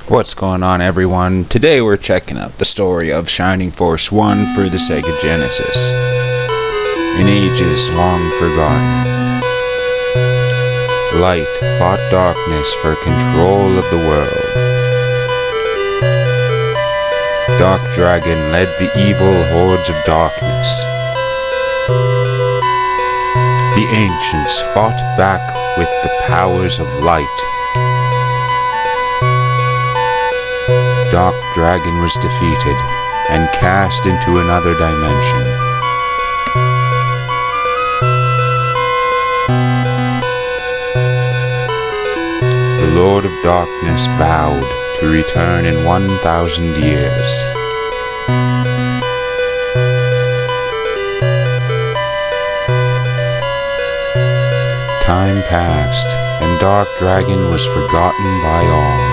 What's going on, everyone? Today we're checking out the story of Shining Force 1 for the Sega Genesis. In ages long forgotten, light fought darkness for control of the world. Dark Dragon led the evil hordes of darkness. The ancients fought back with the powers of light. Dark Dragon was defeated and cast into another dimension. The Lord of Darkness vowed to return in 1,000 years. Time passed, and Dark Dragon was forgotten by all.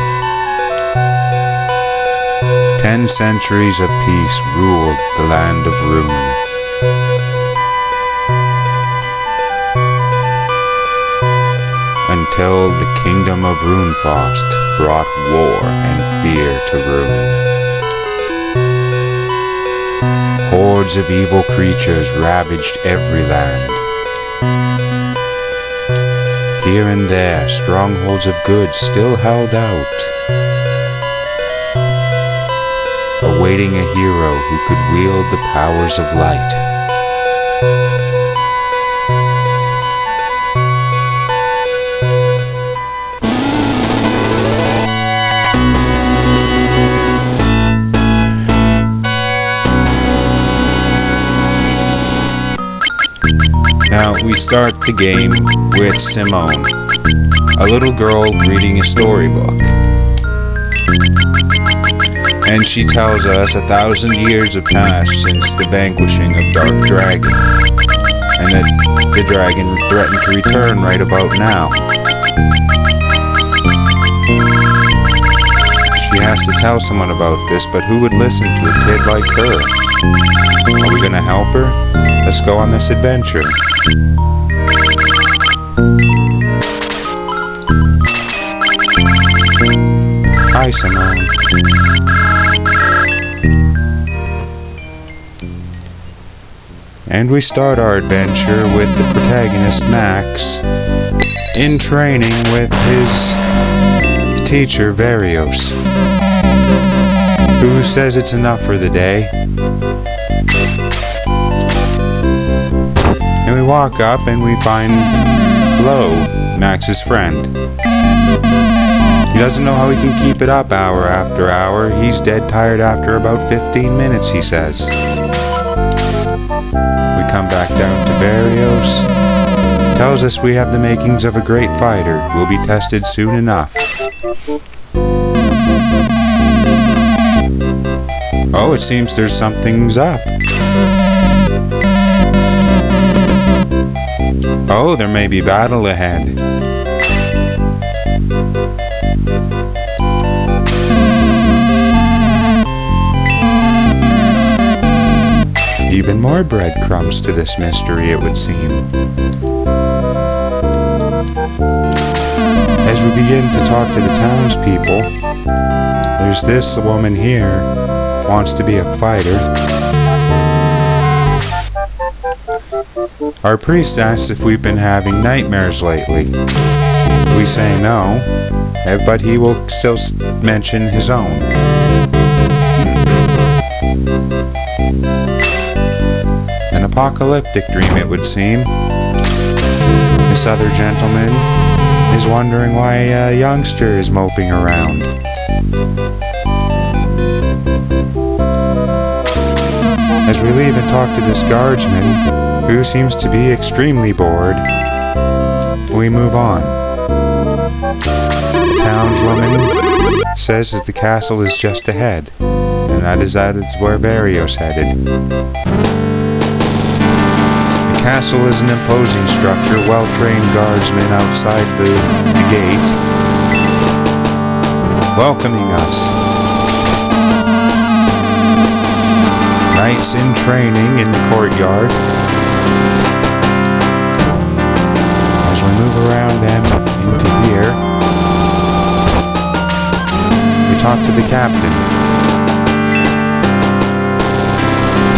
10 centuries of peace ruled the land of Ruin. Until the kingdom of Runefaust brought war and fear to Ruin. Hordes of evil creatures ravaged every land. Here and there, strongholds of good still held out, awaiting a hero who could wield the powers of light. Now we start the game with Simone, a little girl reading a storybook. And she tells us 1,000 years have passed since the vanquishing of Dark Dragon, and that the dragon threatened to return right about now. She has to tell someone about this, but who would listen to a kid like her? Are we gonna help her? Let's go on this adventure. Hi, Simone. And we start our adventure with the protagonist, Max, in training with his teacher, Varios, who says it's enough for the day. And we walk up and we find Lo, Max's friend. He doesn't know how he can keep it up hour after hour. He's dead tired after about 15 minutes, he says. We come back down to Varios. Tells us we have the makings of a great fighter. We'll be tested soon enough. Oh, it seems there's something's up. Oh, there may be battle ahead. Even more breadcrumbs to this mystery, it would seem. As we begin to talk to the townspeople, there's this woman here, wants to be a fighter. Our priest asks if we've been having nightmares lately. We say no, but he will still mention his own. An apocalyptic dream, it would seem. This other gentleman is wondering why a youngster is moping around. As we leave and talk to this guardsman, who seems to be extremely bored, we move on. The townswoman says that the castle is just ahead, and that is where Varios headed. The castle is an imposing structure, well-trained guardsmen outside the gate, welcoming us. Knights in training in the courtyard. As we move around them into here, we talk to the captain,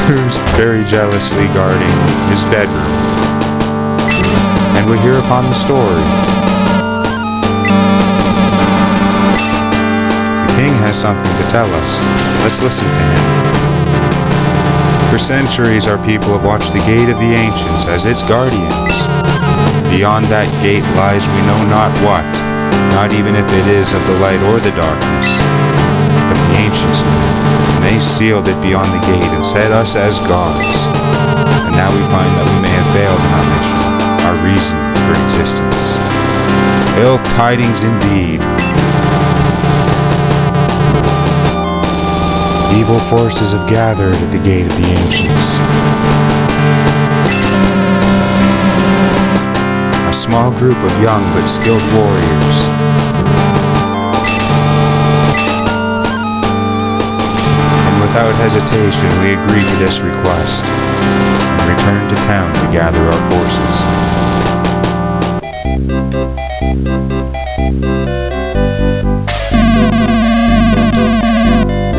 who's very jealously guarding his bedroom. And we hear upon the story. The king has something to tell us. Let's listen to him. For centuries our people have watched the gate of the ancients as its guardians. Beyond that gate lies we know not what, not even if it is of the light or the darkness. But the ancients knew, and they sealed it beyond the gate and set us as gods. And now we find that we may have failed in our mission, our reason for existence. Ill tidings indeed. Evil forces have gathered at the gate of the ancients. A small group of young but skilled warriors. And without hesitation we agree to this request and return to town to gather our forces.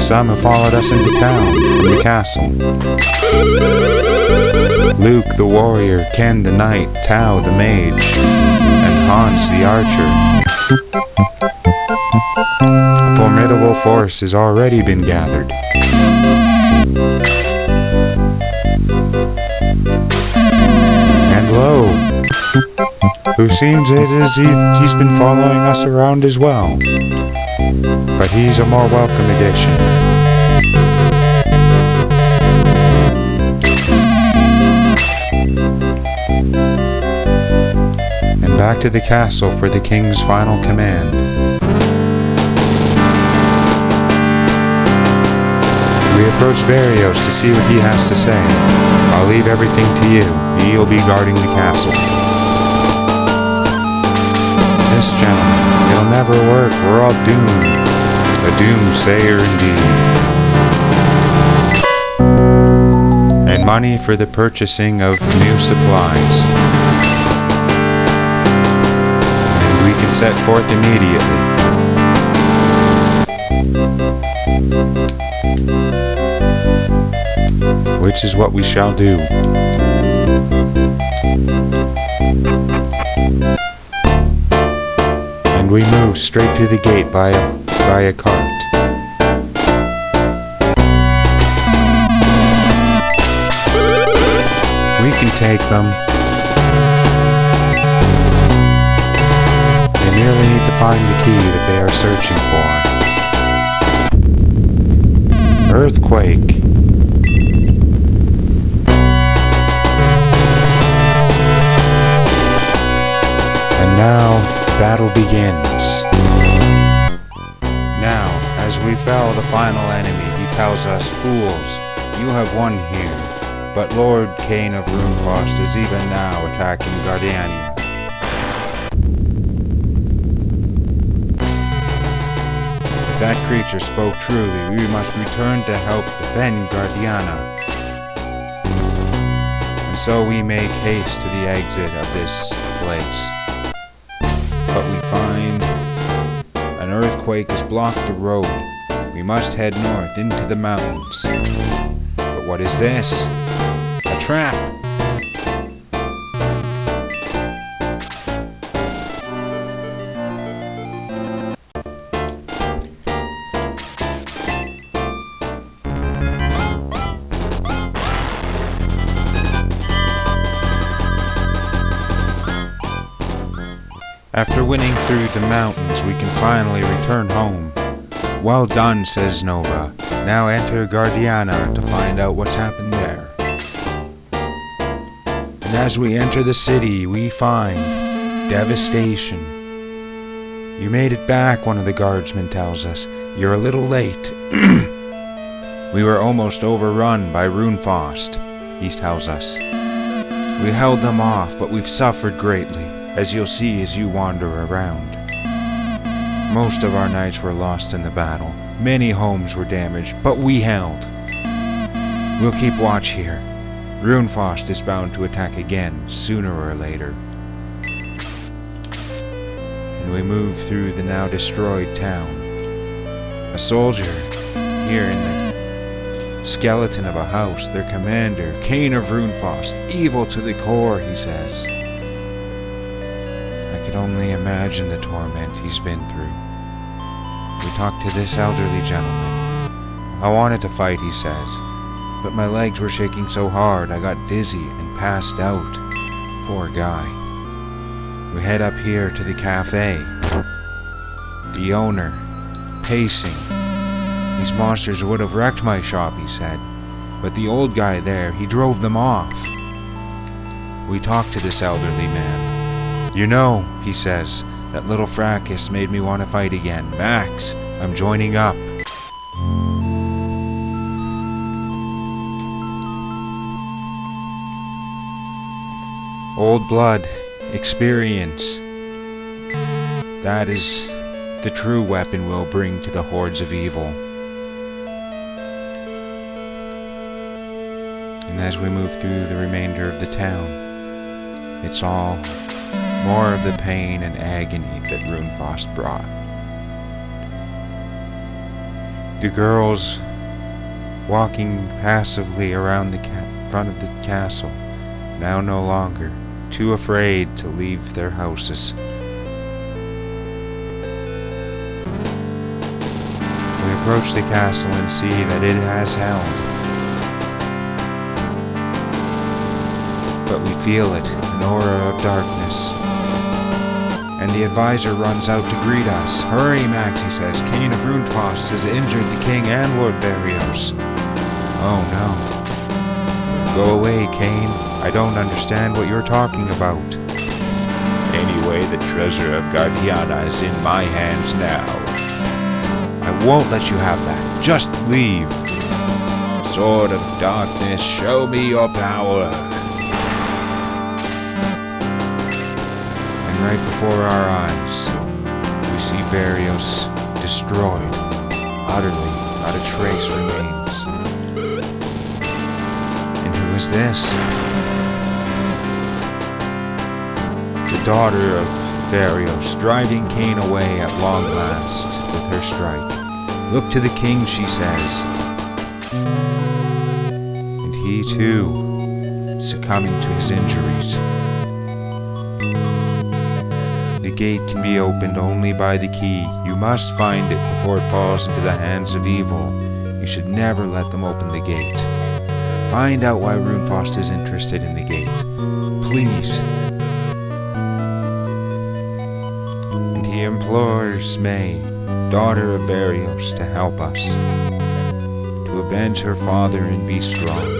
Some have followed us into town from the castle. Luke the warrior, Ken the knight, Tao the mage, and Hans the archer. A formidable force has already been gathered. And lo, who seems it as if he's been following us around as well. But he's a more welcome addition. And back to the castle for the king's final command. We approach Varios to see what he has to say. I'll leave everything to you. He'll be guarding the castle. This gentleman, it'll never work. We're all doomed. A doomsayer indeed. And money for the purchasing of new supplies. And we can set forth immediately. Which is what we shall do. And we move straight to the gate by a cart. We can take them. They merely need to find the key that they are searching for. Earthquake. And now, battle begins. Now, as we fell the final enemy, he tells us, "Fools, you have won here, but Lord Cain of Runefrost is even now attacking Guardiania." If that creature spoke truly, we must return to help defend Guardiana. And so we make haste to the exit of this place. But we find an earthquake has blocked the road. We must head north into the mountains. But what is this? A trap! After winning through the mountains, we can finally return home. Well done, says Nova. Now enter Guardiana to find out what's happened there. And as we enter the city, we find devastation. You made it back, one of the guardsmen tells us. You're a little late. We were almost overrun by Runefrost, he tells us. We held them off, but we've suffered greatly, as you'll see as you wander around. Most of our knights were lost in the battle. Many homes were damaged, but we held. We'll keep watch here. Runefrost is bound to attack again, sooner or later. And we move through the now destroyed town. A soldier here in the skeleton of a house, their commander, Cain of Runefaust, evil to the core, he says. I could only imagine the torment he's been through. We talked to this elderly gentleman. I wanted to fight, he says, but my legs were shaking so hard I got dizzy and passed out. Poor guy. We head up here to the cafe. The owner, pacing. These monsters would have wrecked my shop, he said, but the old guy there, he drove them off. We talked to this elderly man. You know, he says, that little fracas made me want to fight again. Max, I'm joining up. Old blood, experience. That is the true weapon we'll bring to the hordes of evil. And as we move through the remainder of the town, it's all more of the pain and agony that Runefaust brought. The girls walking passively around the front of the castle, now no longer, too afraid to leave their houses. We approach the castle and see that it has held. But we feel it, an aura of darkness. And the advisor runs out to greet us. Hurry, Max, he says. Cain of Runefaust has injured the king and Lord Barrios. Oh no. Go away, Cain. I don't understand what you're talking about. Anyway, the treasure of Guardiana is in my hands now. I won't let you have that. Just leave. Sword of darkness, show me your power. And right before our eyes, we see Barrios destroyed. Utterly, not a trace remains. And who is this? The daughter of Barrios, driving Cain away at long last with her strike. Look to the king, she says. And he too, succumbing to his injuries. The gate can be opened only by the key. You must find it before it falls into the hands of evil. You should never let them open the gate. Find out why Runefaust is interested in the gate. Please. And he implores May, daughter of Barrios, to help us, to avenge her father and be strong.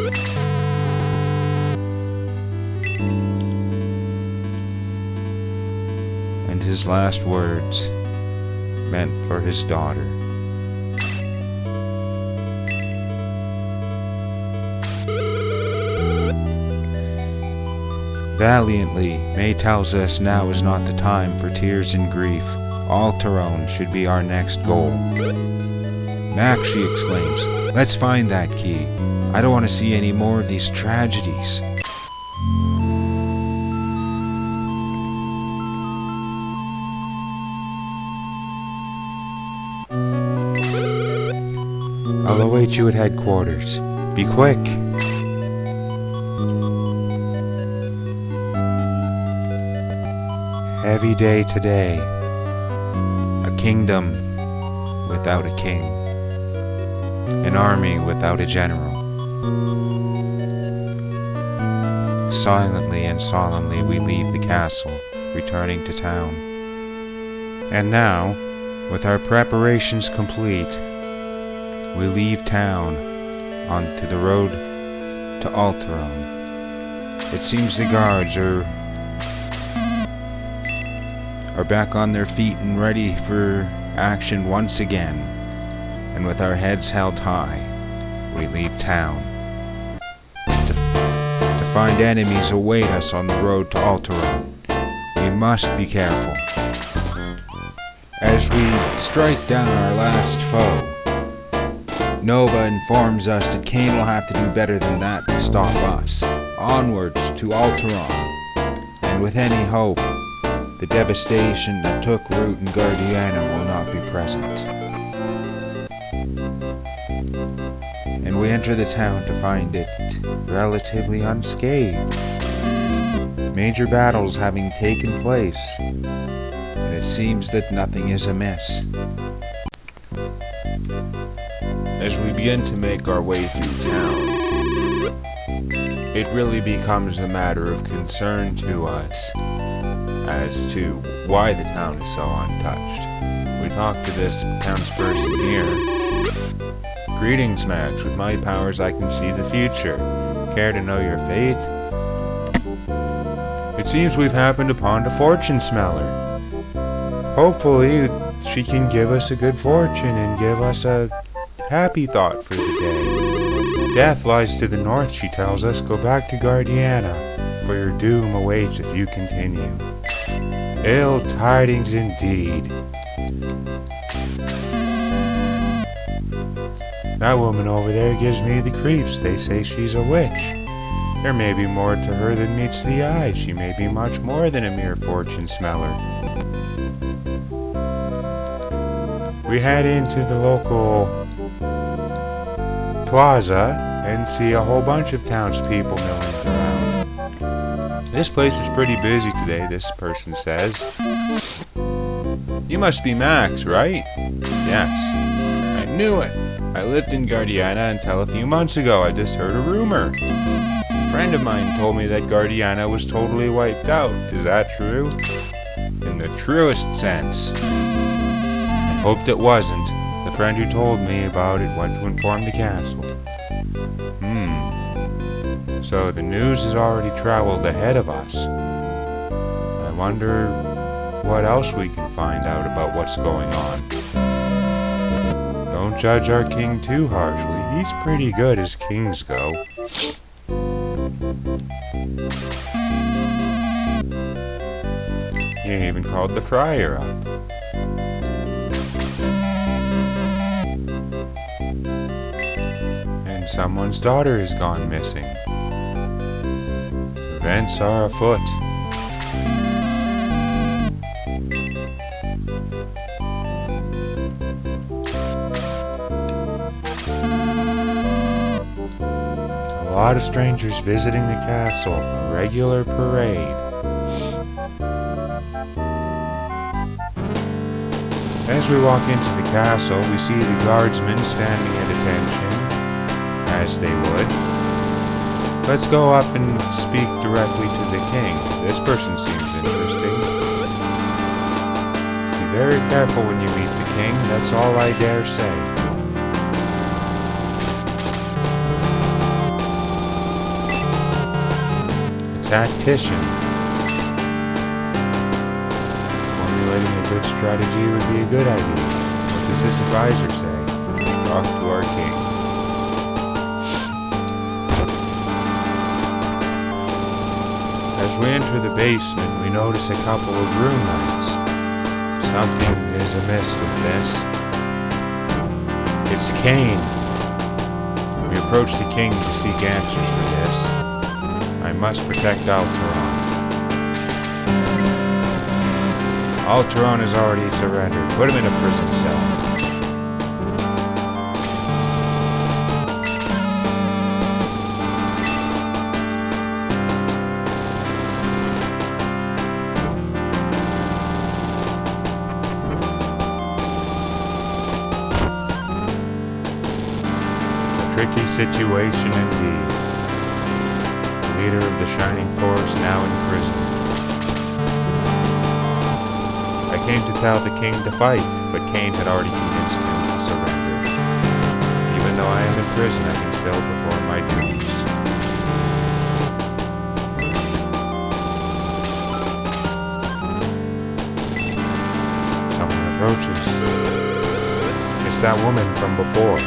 And his last words, meant for his daughter. Valiantly, May tells us now is not the time for tears and grief. Alterone should be our next goal. Max, she exclaims, let's find that key. I don't want to see any more of these tragedies. I'll await you at headquarters. Be quick. Heavy day today. A kingdom without a king. An army without a general. Silently and solemnly we leave the castle, returning to town. And now, with our preparations complete, we leave town onto the road to Alterone. It seems the guards are back on their feet and ready for action once again. And with our heads held high, we leave town. To find enemies await us on the road to Alterone. We must be careful. As we strike down our last foe, Nova informs us that Cain will have to do better than that to stop us. Onwards to Alterone, and with any hope, the devastation that took root in Guardiana will not be present. and we enter the town to find it relatively unscathed. Major battles having taken place, and it seems that nothing is amiss. As we begin to make our way through town, it really becomes a matter of concern to us as to why the town is so untouched. We talk to this townsperson here. Greetings, Max. With my powers, I can see the future. Care to know your fate? It seems we've happened upon a fortune smeller. Hopefully, she can give us a good fortune and give us a happy thought for the day. Death lies to the north, she tells us. Go back to Guardiana, for your doom awaits if you continue. Ill tidings indeed. That woman over there gives me the creeps. They say she's a witch. There may be more to her than meets the eye. She may be much more than a mere fortune smeller. We head into the local plaza and see a whole bunch of townspeople milling around. This place is pretty busy today, this person says. You must be Max, right? Yes. I knew it. I lived in Guardiana until a few months ago. I just heard a rumor. A friend of mine told me that Guardiana was totally wiped out. Is that true? In the truest sense. I hoped it wasn't. The friend who told me about it went to inform the castle. So the news has already traveled ahead of us. I wonder what else we can find out about what's going on. Don't judge our king too harshly. He's pretty good as kings go. He even called the friar up. And someone's daughter has gone missing. Events are afoot. A lot of strangers visiting the castle, a regular parade. As we walk into the castle, we see the guardsmen standing at attention, as they would. Let's go up and speak directly to the king. This person seems interesting. Be very careful when you meet the king, that's all I dare say. A tactician. Formulating a good strategy would be a good idea. What does this advisor say? Talk to our king. As we enter the basement, we notice a couple of room lights. Something is amiss with this. It's Cain. We approach the king to seek answers for this. I must protect Alteron. Alteron has already surrendered. Put him in a prison cell. Tricky situation indeed. The leader of the Shining Force now in prison. I came to tell the king to fight, but Cain had already convinced him to surrender. Even though I am in prison, I can still perform my duties. Someone approaches. It's that woman from before.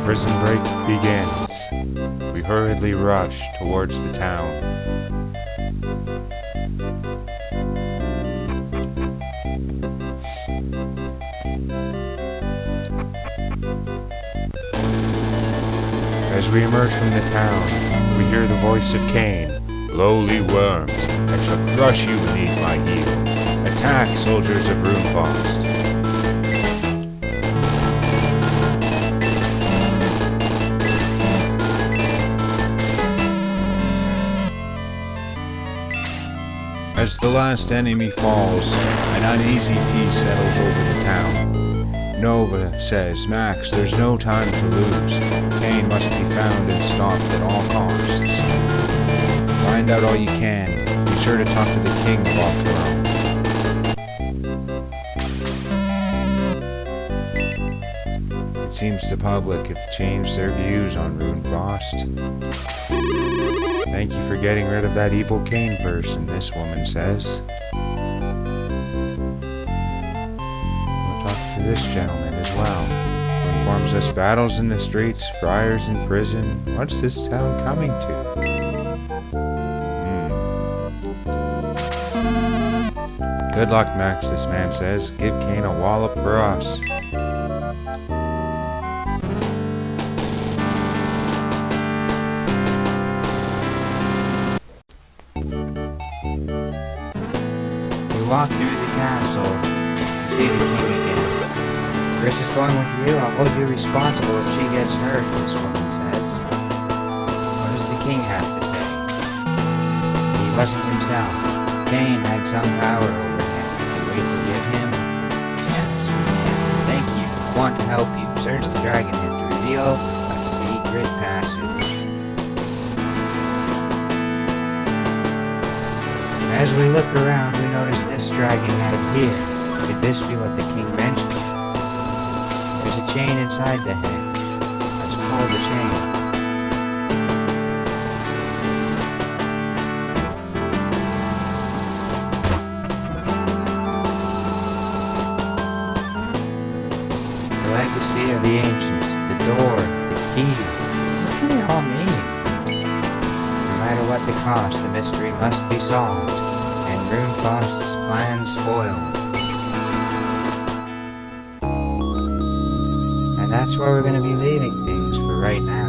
Prison break begins. We hurriedly rush towards the town. As we emerge from the town, we hear the voice of Cain. Lowly worms, I shall crush you beneath my heel. Attack, soldiers of Runefaust. As the last enemy falls, an uneasy peace settles over the town. Nova says, Max, there's no time to lose. Cain must be found and stopped at all costs. Find out all you can. Be sure to talk to the king of Octorow. It seems the public have changed their views on Runefaust. Thank you for getting rid of that evil Cain person, this woman says. We'll talk to this gentleman as well. Informs us battles in the streets, friars in prison. What's this town coming to? Good luck, Max, this man says. Give Cain a wallop for us. We walk through the castle to see the king again. Chris is going with you. I'll hold you responsible if she gets hurt, this woman says. What does the king have to say? He wasn't himself. Cain had some power over him. Can we forgive him? Yes, we can. Thank you. I want to help you. Search the dragon head to reveal a secret passage. As we look around, we notice this dragon head here. Could this be what the king mentioned? There's a chain inside the head. Let's pull the chain. The legacy of the ancients, the door, the key. What can it all mean? No matter what the cost, the mystery must be solved, and Runefaust's plans foiled. And that's where we're going to be leaving things for right now.